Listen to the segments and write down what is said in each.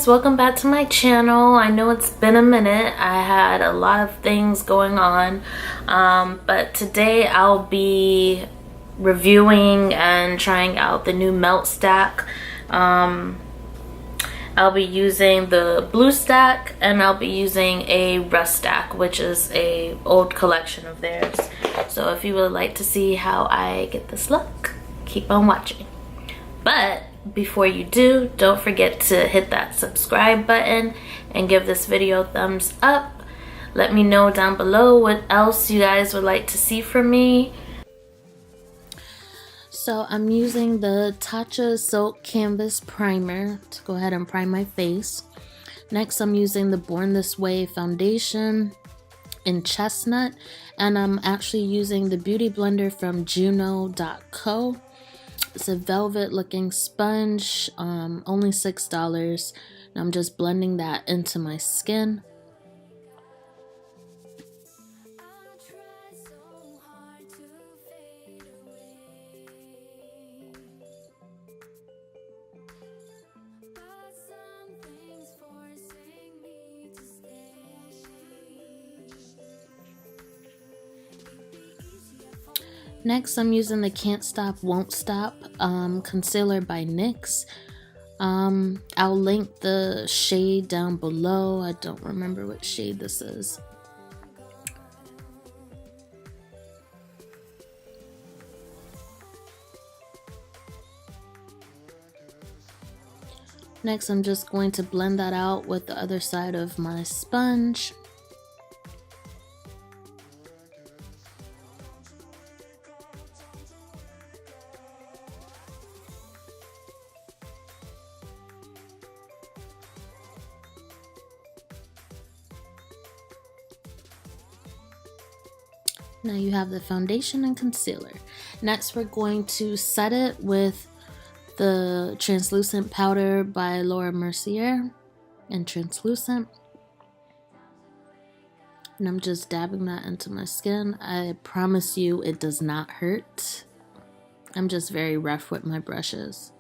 Welcome back to my channel. I know it's been a minute. I had a lot of things going on, but today I'll be reviewing and trying out the new melt stack. I'll be using the blue stack, and I'll be using a rust stack, which is a old collection of theirs. So if you would like to see how I get this look, keep on watching. But before you do, don't forget to hit that subscribe button and give this video a thumbs up. Let me know down below what else you guys would like to see from me. So I'm using the TATCHA Silk Canvas Primer to go ahead and prime my face. Next, I'm using the Born This Way foundation in Chestnut, and I'm actually using the beauty blender from Juno.co. It's a velvet looking sponge, only $6, and I'm just blending that into my skin. Next, I'm using the Can't Stop Won't Stop concealer by NYX. I'll link the shade down below. I don't remember what shade this is. Next, I'm just going to blend that out with the other side of my sponge. Now you have the foundation and concealer. Next, we're going to set it with the translucent powder by MERCIER and translucent. And I'm just dabbing that into my skin. I promise you it does not hurt. I'm just very rough with my brushes.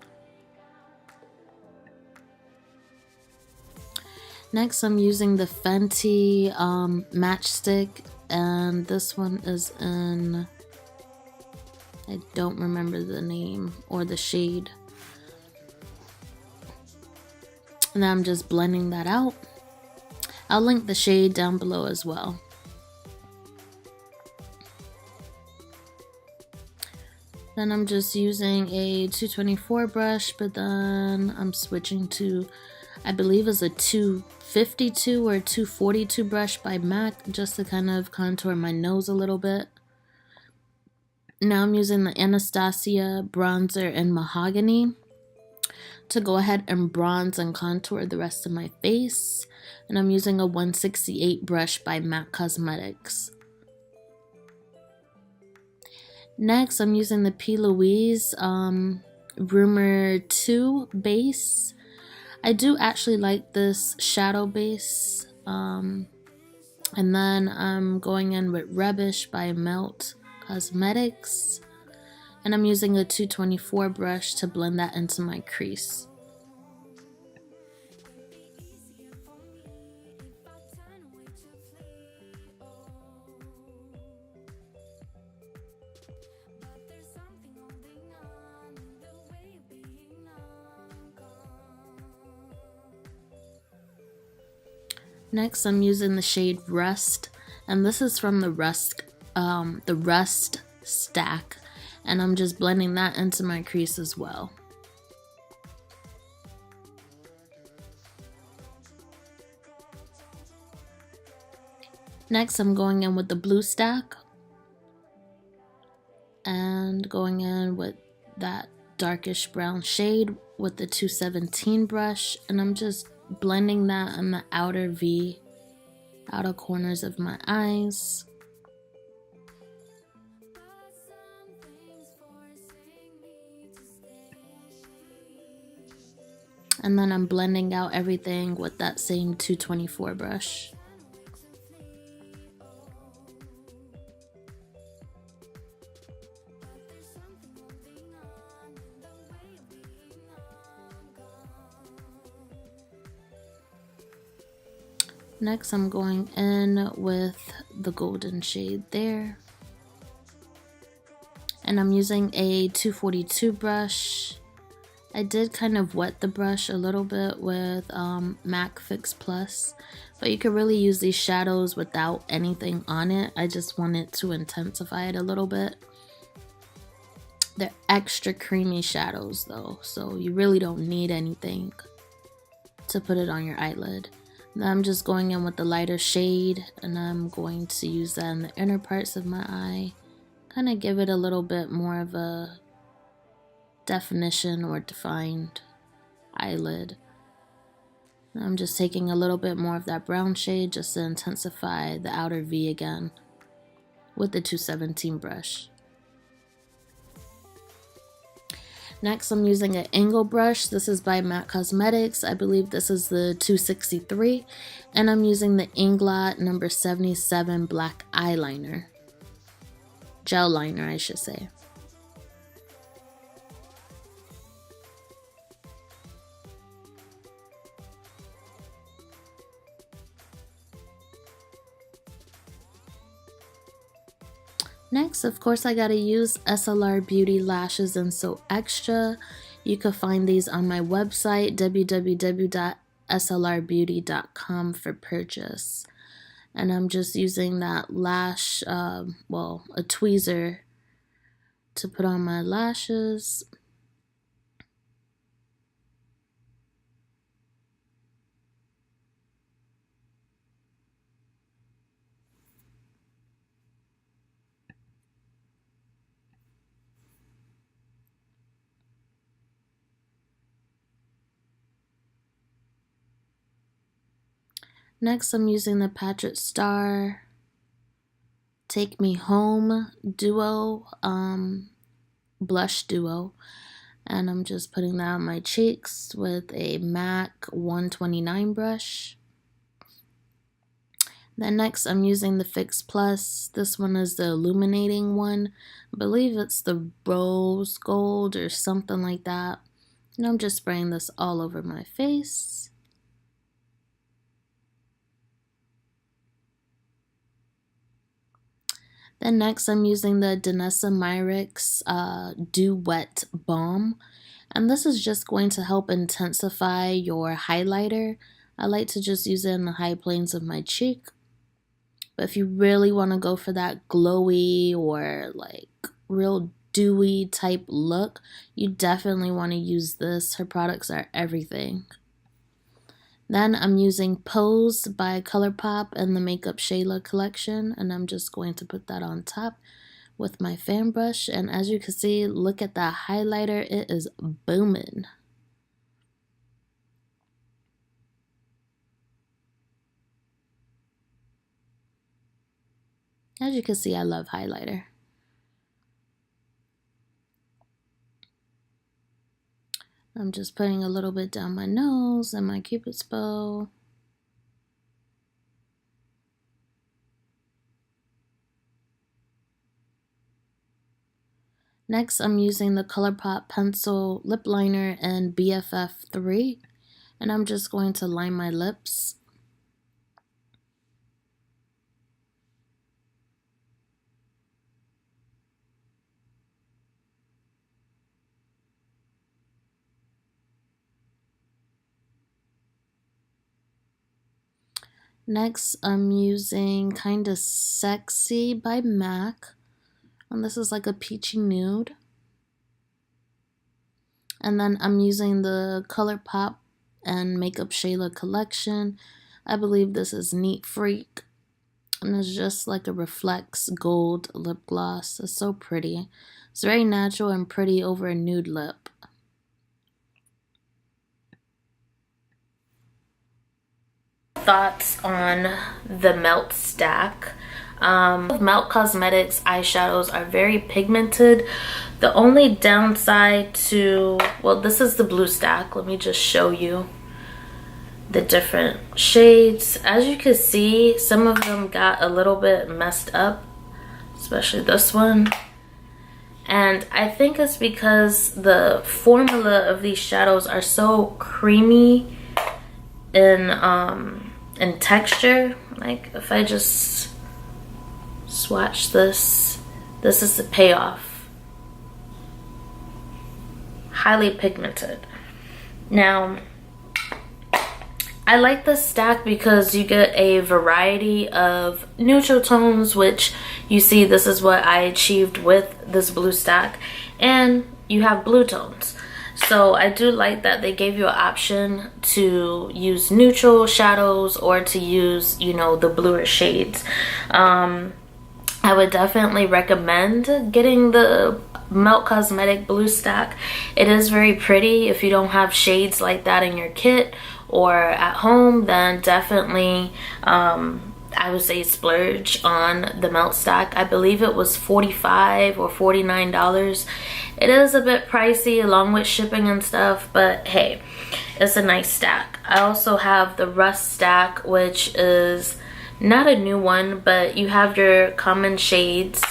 Next, I'm using the Fenty matchstick, and this one is in, I don't remember the name or the shade. And then I'm just blending that out. I'll link the shade down below as well. Then I'm just using a 224 brush, but then I'm switching to, I believe is a 252 or 242 brush by MAC, just to kind of contour my nose a little bit. Now I'm using the Anastasia bronzer in Mahogany to go ahead and bronze and contour the rest of my face. And I'm using a 168 brush by MAC Cosmetics. Next, I'm using the LOUISE RUMOUR 2 base. I do actually like this shadow base. And then I'm going in with Rubbish by Melt Cosmetics. And I'm using a 224 brush to blend that into my crease. Next, I'm using the shade Rust, and this is from the Rust stack, and I'm just blending that into my crease as well. Next, I'm going in with the blue stack and going in with that darkish brown shade with the 217 brush, and I'm just blending that on the outer corners of my eyes. And then I'm blending out everything with that same 224 brush. Next, I'm going in with the golden shade there. And I'm using a 242 brush. I did kind of wet the brush a little bit with MAC Fix Plus, but you could really use these shadows without anything on it. I just wanted to intensify it a little bit. They're extra creamy shadows though, so you really don't need anything to put it on your eyelid. Now I'm just going in with the lighter shade, and I'm going to use that in the inner parts of my eye. Kind of give it a little bit more of a definition or defined eyelid. Now I'm just taking a little bit more of that brown shade just to intensify the outer V again with the 217 brush. Next, I'm using an angle brush. This is by MAC Cosmetics. I believe this is the 263. And I'm using the Inglot number 77 black eyeliner. Gel liner, I should say. Next, of course, I gotta use SLR Beauty lashes in So Extra. You can find these on my website, www.slrbeauty.com, for purchase. And I'm just using that lash, a tweezer to put on my lashes. Next, I'm using the Patrick Star Take Me Home Duo, blush duo. And I'm just putting that on my cheeks with a MAC 129 brush. Then next, I'm using the Fix Plus. This one is the illuminating one. I believe it's the rose gold or something like that. And I'm just spraying this all over my face. Then next, I'm using the Danessa Myricks Dew Wet Balm. And this is just going to help intensify your highlighter. I like to just use it in the high planes of my cheek. But if you really want to go for that glowy or like real dewy type look, you definitely want to use this. Her products are everything. Then I'm using Pose by ColourPop in the MAKEUPSHAYLA collection, and I'm just going to put that on top with my fan brush. And as you can see, look at that highlighter, it is booming. As you can see, I love highlighter. I'm just putting a little bit down my nose and my Cupid's bow. Next, I'm using the ColourPop Pencil Lip Liner in BFF3, and I'm just going to line my lips. Next, I'm using Kinda Sexy by MAC, and this is like a peachy nude. And then I'm using the ColourPop and MAKEUPSHAYLA collection. I believe this is Neat Freak, and it's just like a reflects gold lip gloss. It's so pretty. It's very natural and pretty over a nude lip. Thoughts on the Melt stack. Melt Cosmetics eyeshadows are very pigmented. The only downside to, well, this is the blue stack. Let me just show you the different shades. As you can see, some of them got a little bit messed up, especially this one. And I think it's because the formula of these shadows are so creamy in in texture. Like if I just swatch this, this is the payoff. Highly pigmented. Now, I like this stack because you get a variety of neutral tones, which you see this is what I achieved with this blue stack, and you have blue tones. So I do like that they gave you an option to use neutral shadows or to use, you know, the bluer shades. I would definitely recommend getting the Melt Cosmetic blue stack. It is very pretty. If you don't have shades like that in your kit or at home, then definitely I would say splurge on the Melt stack. I believe it was $45 or $49. It is a bit pricey along with shipping and stuff, but hey, it's a nice stack. I also have the Rust stack, which is not a new one, but you have your common shades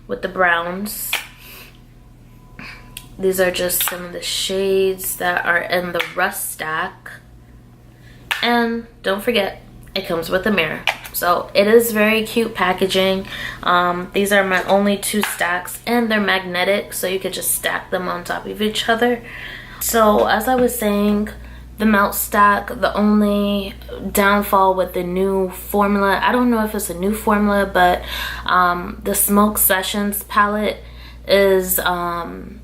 with the browns. These are just some of the shades that are in the Rust stack. And don't forget, it comes with a mirror. So it is very cute packaging. These are my only 2 stacks, and they're magnetic, so you could just stack them on top of each other. So as I was saying, the Melt stack, the only downfall with the new formula, I don't know if it's a new formula, but the Smoke Sessions palette is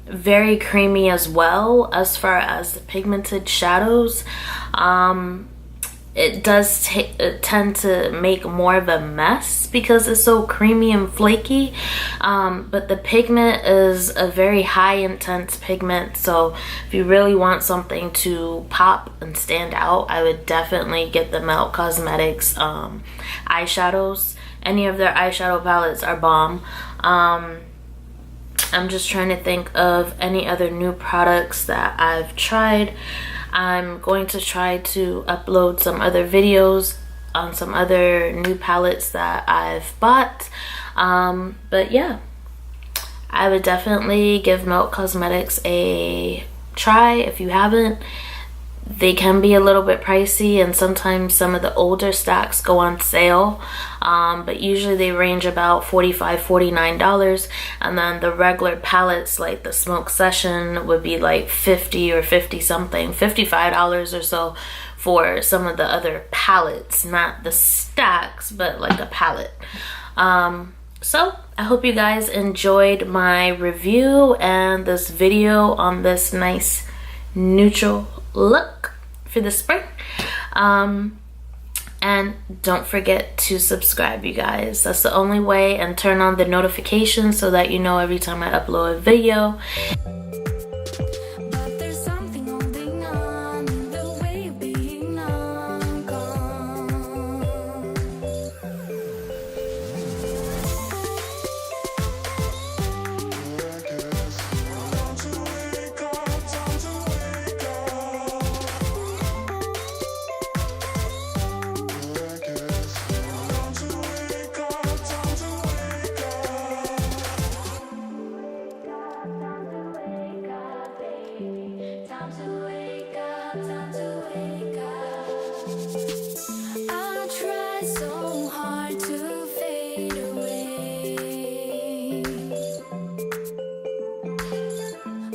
very creamy as well as far as the pigmented shadows. It does tend to make more of a mess because it's so creamy and flaky, but the pigment is a very high intense pigment, so if you really want something to pop and stand out, I would definitely get the Melt Cosmetics eyeshadows. Any of their eyeshadow palettes are bomb. I'm just trying to think of any other new products that I've tried. I'm going to try to upload some other videos on some other new palettes that I've bought. But yeah, I would definitely give Melt Cosmetics a try if you haven't. They can be a little bit pricey, and sometimes some of the older stacks go on sale, but usually they range about $45, $49, and then the regular palettes like the Smoke Session would be like $50 or $50 something, $55 or so for some of the other palettes, not the stacks, but like a palette. So I hope you guys enjoyed my review and this video on this nice neutral look for the spring. And don't forget to subscribe, you guys. That's the only way, and turn on the notifications so that you know every time I upload a video. I try so hard to